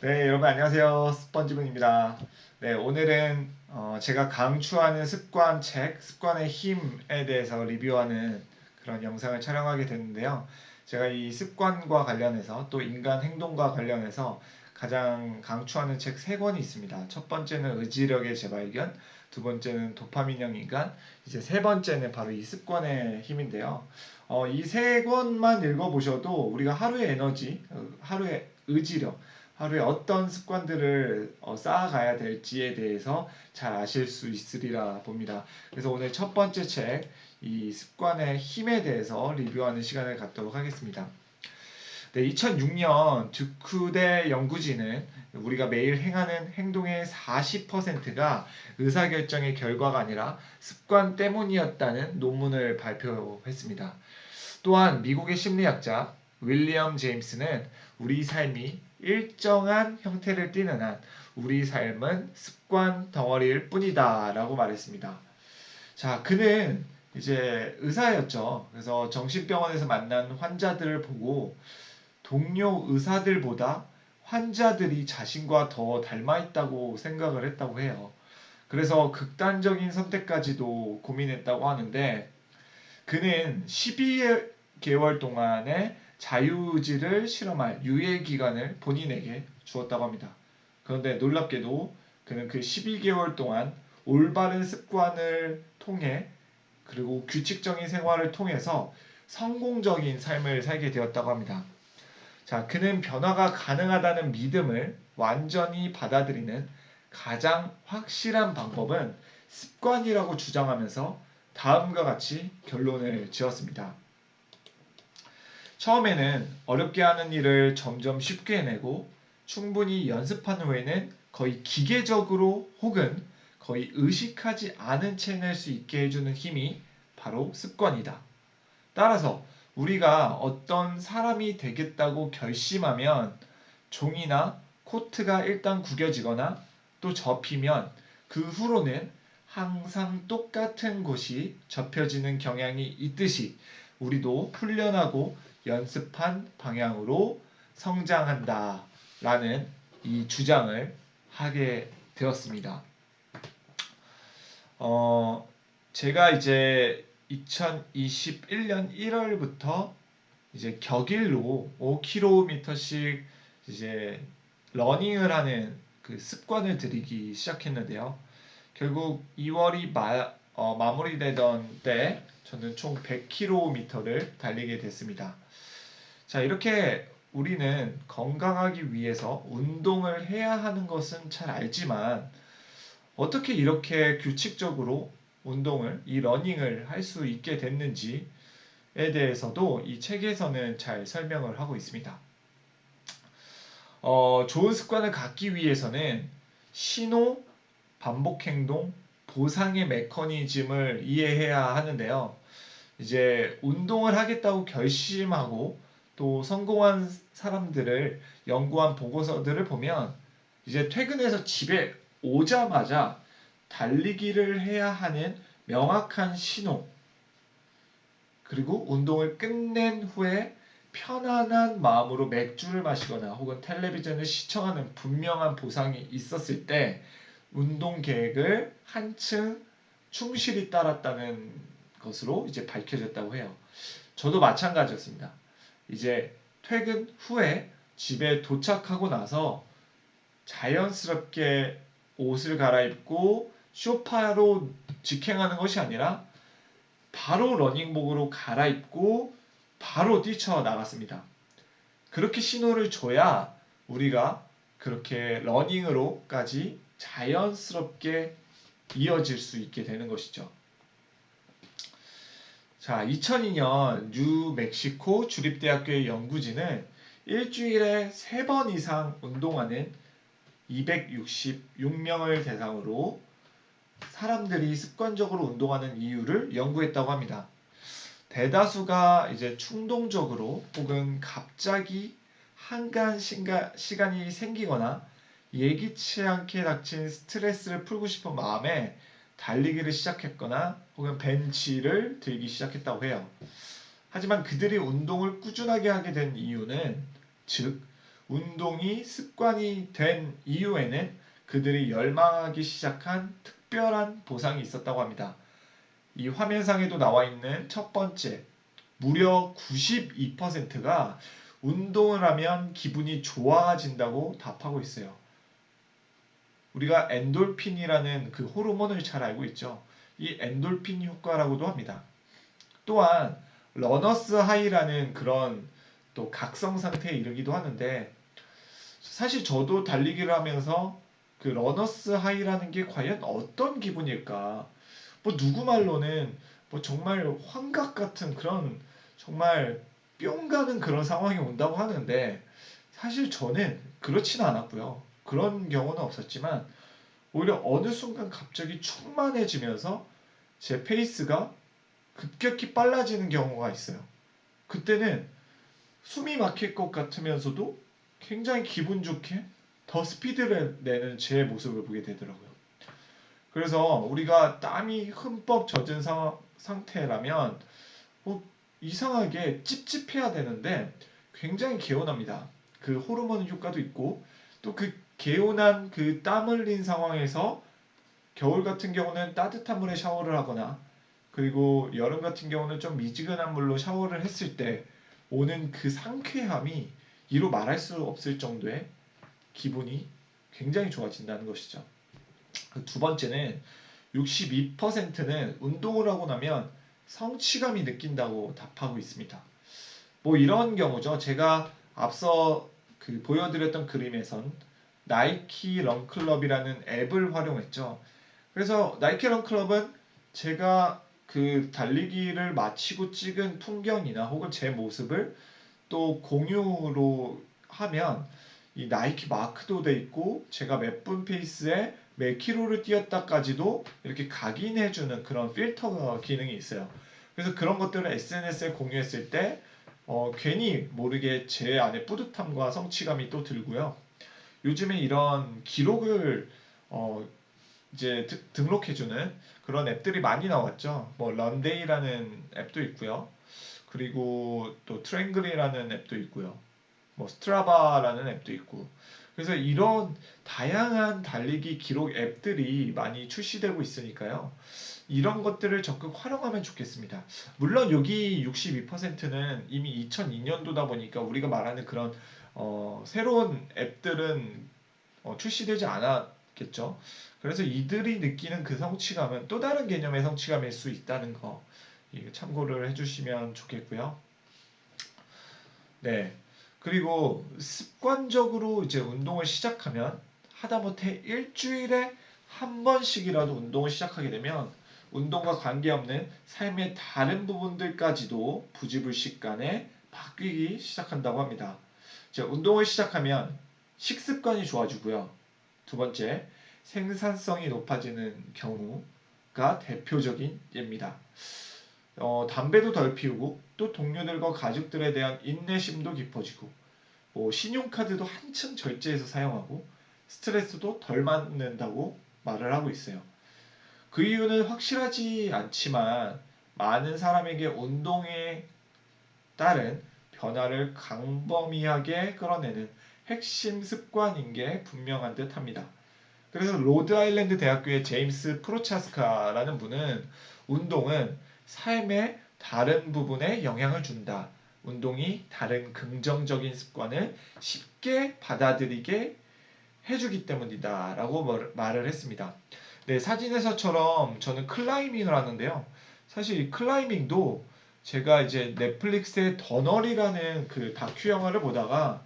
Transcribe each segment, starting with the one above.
네, 여러분 안녕하세요. 스펀지분입니다. 네, 오늘은 제가 강추하는 습관 책, 습관의 힘에 대해서 리뷰하는 그런 영상을 촬영하게 됐는데요. 제가 이 습관과 관련해서 또 인간 행동과 관련해서 가장 강추하는 책 세 권이 있습니다. 첫 번째는 의지력의 재발견, 두 번째는 도파민형 인간, 이제 세 번째는 바로 이 습관의 힘인데요. 이 세 권만 읽어보셔도 우리가 하루의 에너지, 하루의 의지력, 하루에 어떤 습관들을 쌓아가야 될지에 대해서 잘 아실 수 있으리라 봅니다. 그래서 오늘 첫 번째 책, 이 습관의 힘에 대해서 리뷰하는 시간을 갖도록 하겠습니다. 네, 2006년 듀크대 연구진은 우리가 매일 행하는 행동의 40%가 의사결정의 결과가 아니라 습관 때문이었다는 논문을 발표했습니다. 또한 미국의 심리학자 윌리엄 제임스는 우리 삶이 일정한 형태를 띠는 한 우리 삶은 습관 덩어리일 뿐이다 라고 말했습니다. 자, 그는 이제 의사였죠. 그래서 정신병원에서 만난 환자들을 보고 동료 의사들보다 환자들이 자신과 더 닮아 있다고 생각을 했다고 해요. 그래서 극단적인 선택까지도 고민했다고 하는데 그는 12개월 동안의 자유의지를 실험할 유예 기간을 본인에게 주었다고 합니다. 그런데 놀랍게도 그는 그 12개월 동안 올바른 습관을 통해 그리고 규칙적인 생활을 통해서 성공적인 삶을 살게 되었다고 합니다. 자, 그는 변화가 가능하다는 믿음을 완전히 받아들이는 가장 확실한 방법은 습관이라고 주장하면서 다음과 같이 결론을 지었습니다. 처음에는 어렵게 하는 일을 점점 쉽게 해내고 충분히 연습한 후에는 거의 기계적으로 혹은 거의 의식하지 않은 채 해낼 수 있게 해주는 힘이 바로 습관이다. 따라서 우리가 어떤 사람이 되겠다고 결심하면 종이나 코트가 일단 구겨지거나 또 접히면 그 후로는 항상 똑같은 곳이 접혀지는 경향이 있듯이 우리도 훈련하고 연습한 방향으로 성장한다 라는 이 주장을 하게 되었습니다. 어, 제가 이제 2021년 1월부터 이제 격일로 5km씩 이제 러닝을 하는 그 습관을 들이기 시작했는데요. 결국 2월이 마무리되던 때 저는 총 100km를 달리게 됐습니다. 자, 이렇게 우리는 건강하기 위해서 운동을 해야 하는 것은 잘 알지만 어떻게 이렇게 규칙적으로 운동을, 이 러닝을 할 수 있게 됐는지에 대해서도 이 책에서는 잘 설명을 하고 있습니다. 좋은 습관을 갖기 위해서는 신호, 반복 행동, 보상의 메커니즘을 이해해야 하는데요. 이제 운동을 하겠다고 결심하고 또 성공한 사람들을 연구한 보고서들을 보면 이제 퇴근해서 집에 오자마자 달리기를 해야 하는 명확한 신호, 그리고 운동을 끝낸 후에 편안한 마음으로 맥주를 마시거나 혹은 텔레비전을 시청하는 분명한 보상이 있었을 때 운동 계획을 한층 충실히 따랐다는 것으로 이제 밝혀졌다고 해요. 저도 마찬가지였습니다. 이제 퇴근 후에 집에 도착하고 나서 자연스럽게 옷을 갈아입고 소파로 직행하는 것이 아니라 바로 러닝복으로 갈아입고 바로 뛰쳐나갔습니다. 그렇게 신호를 줘야 우리가 그렇게 러닝으로까지 자연스럽게 이어질 수 있게 되는 것이죠. 자, 2002년 뉴멕시코 주립대학교의 연구진은 일주일에 3번 이상 운동하는 266명을 대상으로 사람들이 습관적으로 운동하는 이유를 연구했다고 합니다. 대다수가 이제 충동적으로 혹은 갑자기 한가한 시간이 생기거나 예기치 않게 닥친 스트레스를 풀고 싶은 마음에 달리기를 시작했거나 혹은 벤치를 들기 시작했다고 해요. 하지만 그들이 운동을 꾸준하게 하게 된 이유는 즉 운동이 습관이 된 이후에는 그들이 열망하기 시작한 특별한 보상이 있었다고 합니다. 이 화면상에도 나와 있는 첫 번째, 무려 92%가 운동을 하면 기분이 좋아진다고 답하고 있어요. 우리가 엔돌핀이라는 그 호르몬을 잘 알고 있죠. 이 엔돌핀 효과라고도 합니다. 또한 러너스 하이라는 그런 또 각성 상태에 이르기도 하는데, 사실 저도 달리기를 하면서 그 러너스 하이라는 게 과연 어떤 기분일까? 뭐 누구 말로는 뭐 정말 환각 같은 그런 정말 뿅 가는 그런 상황이 온다고 하는데, 사실 저는 그렇지는 않았고요. 그런 경우는 없었지만 오히려 어느 순간 갑자기 충만해지면서 제 페이스가 급격히 빨라지는 경우가 있어요. 그때는 숨이 막힐 것 같으면서도 굉장히 기분 좋게 더 스피드를 내는 제 모습을 보게 되더라고요. 그래서 우리가 땀이 흠뻑 젖은 상태라면 뭐 이상하게 찝찝해야 되는데 굉장히 개운합니다. 그 호르몬 효과도 있고, 또 그 개운한 그 땀 흘린 상황에서 겨울 같은 경우는 따뜻한 물에 샤워를 하거나, 그리고 여름 같은 경우는 좀 미지근한 물로 샤워를 했을 때 오는 그 상쾌함이 이로 말할 수 없을 정도의 기분이 굉장히 좋아진다는 것이죠. 두 번째는 62%는 운동을 하고 나면 성취감이 느낀다고 답하고 있습니다. 뭐 이런 경우죠. 제가 앞서 그 보여드렸던 그림에선 나이키 런클럽이라는 앱을 활용했죠. 그래서 나이키 런클럽은 제가 그 달리기를 마치고 찍은 풍경이나 혹은 제 모습을 또 공유로 하면 이 나이키 마크도 돼 있고, 제가 몇 분 페이스에 몇 킬로를 뛰었다까지도 이렇게 각인해주는 그런 필터 기능이 있어요. 그래서 그런 것들을 SNS에 공유했을 때 괜히 모르게 제 안에 뿌듯함과 성취감이 또 들고요. 요즘에 이런 기록을 어, 이제 등록해주는 그런 앱들이 많이 나왔죠. 뭐 런데이라는 앱도 있고요. 그리고 또 트랭글이라는 앱도 있고요. 뭐 스트라바라는 앱도 있고. 그래서 이런 다양한 달리기 기록 앱들이 많이 출시되고 있으니까요. 이런 것들을 적극 활용하면 좋겠습니다. 물론 여기 62%는 이미 2002년도다 보니까 우리가 말하는 그런 새로운 앱들은 출시되지 않았겠죠. 그래서 이들이 느끼는 그 성취감은 또 다른 개념의 성취감일 수 있다는 거 참고를 해주시면 좋겠고요. 네. 그리고 습관적으로 이제 운동을 시작하면 하다못해 일주일에 한 번씩이라도 운동을 시작하게 되면 운동과 관계없는 삶의 다른 부분들까지도 부지불식간에 바뀌기 시작한다고 합니다. 자, 운동을 시작하면 식습관이 좋아지고요. 두 번째, 생산성이 높아지는 경우가 대표적인 예입니다. 담배도 덜 피우고, 또 동료들과 가족들에 대한 인내심도 깊어지고, 뭐 신용카드도 한층 절제해서 사용하고, 스트레스도 덜 받는다고 말을 하고 있어요. 그 이유는 확실하지 않지만 많은 사람에게 운동에 따른 변화를 광범위하게 끌어내는 핵심 습관인 게 분명한 듯 합니다. 그래서 로드아일랜드 대학교의 제임스 프로차스카라는 분은 운동은 삶의 다른 부분에 영향을 준다. 운동이 다른 긍정적인 습관을 쉽게 받아들이게 해주기 때문이다. 라고 말을 했습니다. 네, 사진에서처럼 저는 클라이밍을 하는데요. 사실 이 클라이밍도 제가 이제 넷플릭스의 더널이라는 그 다큐 영화를 보다가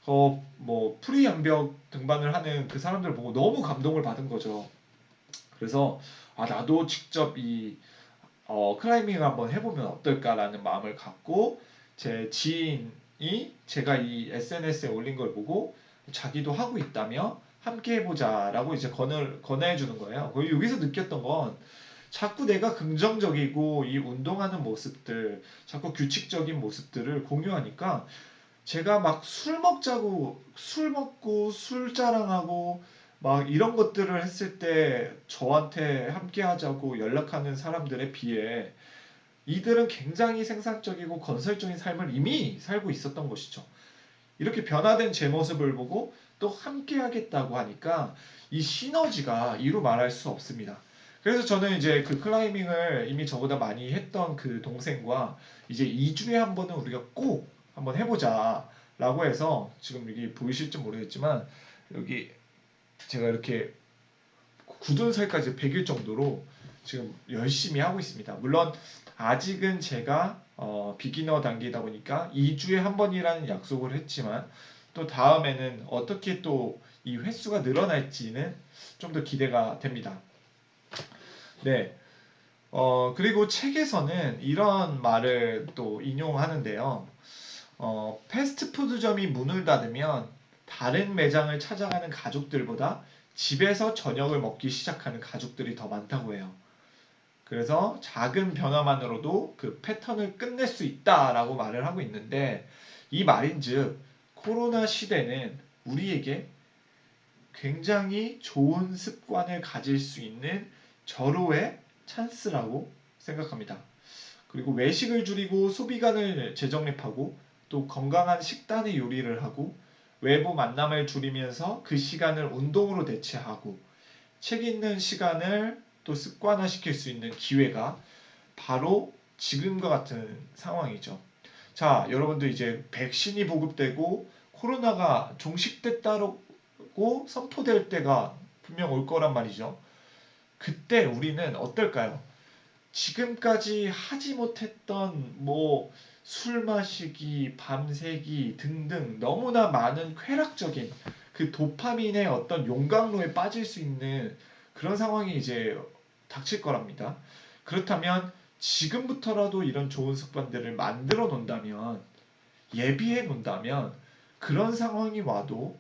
뭐 프리 암벽 등반을 하는 그 사람들을 보고 너무 감동을 받은 거죠. 그래서 나도 직접 이 클라이밍을 한번 해보면 어떨까라는 마음을 갖고, 제 지인이 제가 이 SNS에 올린 걸 보고 자기도 하고 있다며 함께 해보자라고 이제 권해주는 거예요. 여기서 느꼈던 건 자꾸 내가 긍정적이고 이 운동하는 모습들, 자꾸 규칙적인 모습들을 공유하니까 제가 막 술 먹고 술 자랑하고 막 이런 것들을 했을 때 저한테 함께 하자고 연락하는 사람들에 비해 이들은 굉장히 생산적이고 건설적인 삶을 이미 살고 있었던 것이죠. 이렇게 변화된 제 모습을 보고 또 함께 하겠다고 하니까 이 시너지가 이루 말할 수 없습니다. 그래서 저는 이제 그 클라이밍을 이미 저보다 많이 했던 그 동생과 이제 2주에 한 번은 우리가 꼭 한번 해보자 라고 해서 지금 여기 보이실지 모르겠지만 여기 제가 이렇게 굳은 살까지 배길 정도로 지금 열심히 하고 있습니다. 물론 아직은 제가 비기너 단계이다 보니까 2주에 한 번이라는 약속을 했지만 또 다음에는 어떻게 또 이 횟수가 늘어날지는 좀 더 기대가 됩니다. 네. 그리고 책에서는 이런 말을 또 인용하는데요. 패스트푸드점이 문을 닫으면 다른 매장을 찾아가는 가족들보다 집에서 저녁을 먹기 시작하는 가족들이 더 많다고 해요. 그래서 작은 변화만으로도 그 패턴을 끝낼 수 있다라고 말을 하고 있는데 이 말인즉 코로나 시대는 우리에게 굉장히 좋은 습관을 가질 수 있는 절호의 찬스라고 생각합니다. 그리고 외식을 줄이고 소비관을 재정립하고 또 건강한 식단의 요리를 하고 외부 만남을 줄이면서 그 시간을 운동으로 대체하고 책 읽는 시간을 또 습관화시킬 수 있는 기회가 바로 지금과 같은 상황이죠. 자, 여러분들 이제 백신이 보급되고 코로나가 종식됐다고 선포될 때가 분명 올 거란 말이죠. 그때 우리는 어떨까요? 지금까지 하지 못했던 뭐 술 마시기, 밤새기 등등 너무나 많은 쾌락적인 그 도파민의 어떤 용광로에 빠질 수 있는 그런 상황이 이제 닥칠 거랍니다. 그렇다면 지금부터라도 이런 좋은 습관들을 만들어 놓는다면, 예비해 놓는다면 그런 상황이 와도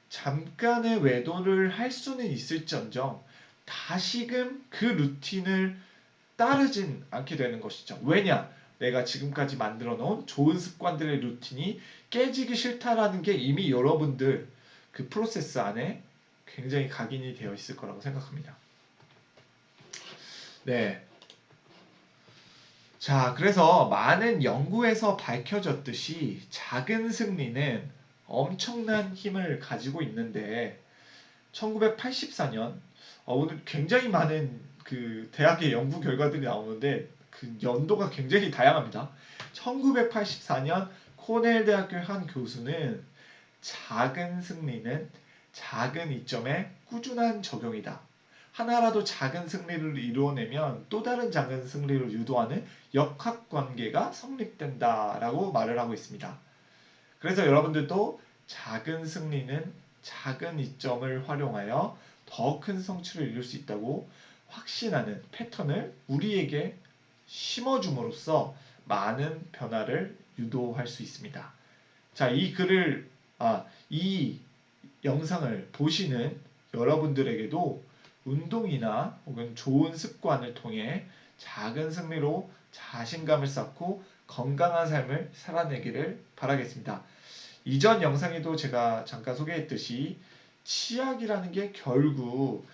잠깐의 외도를 할 수는 있을지언정 다시금 그 루틴을 따르진 않게 되는 것이죠. 왜냐? 내가 지금까지 만들어 놓은 좋은 습관들의 루틴이 깨지기 싫다라는 게 이미 여러분들 그 프로세스 안에 굉장히 각인이 되어 있을 거라고 생각합니다. 네. 자, 그래서 많은 연구에서 밝혀졌듯이 작은 승리는 엄청난 힘을 가지고 있는데 1984년 오늘 굉장히 많은 그 대학의 연구 결과들이 나오는데 그 연도가 굉장히 다양합니다. 1984년 코넬 대학교의 한 교수는 작은 승리는 작은 이점의 꾸준한 적용이다. 하나라도 작은 승리를 이루어내면 또 다른 작은 승리를 유도하는 역학관계가 성립된다라고 말을 하고 있습니다. 그래서 여러분들도 작은 승리는 작은 이점을 활용하여 더 큰 성취를 이룰 수 있다고 확신하는 패턴을 우리에게 심어줌으로써 많은 변화를 유도할 수 있습니다. 자, 이 영상을 보시는 여러분들에게도 운동이나 혹은 좋은 습관을 통해 작은 승리로 자신감을 쌓고 건강한 삶을 살아내기를 바라겠습니다. 이전 영상에도 제가 잠깐 소개했듯이 치약이라는 게 결국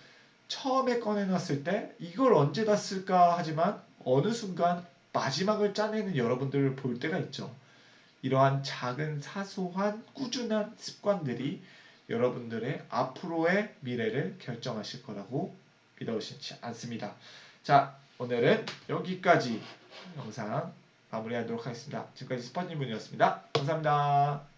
처음에 꺼내놨을 때 이걸 언제 다 쓸까 하지만 어느 순간 마지막을 짜내는 여러분들을 볼 때가 있죠. 이러한 작은 사소한 꾸준한 습관들이 여러분들의 앞으로의 미래를 결정하실 거라고 믿어 의심치 않습니다. 자, 오늘은 여기까지 영상 마무리하도록 하겠습니다. 지금까지 스퍼님분이었습니다. 감사합니다.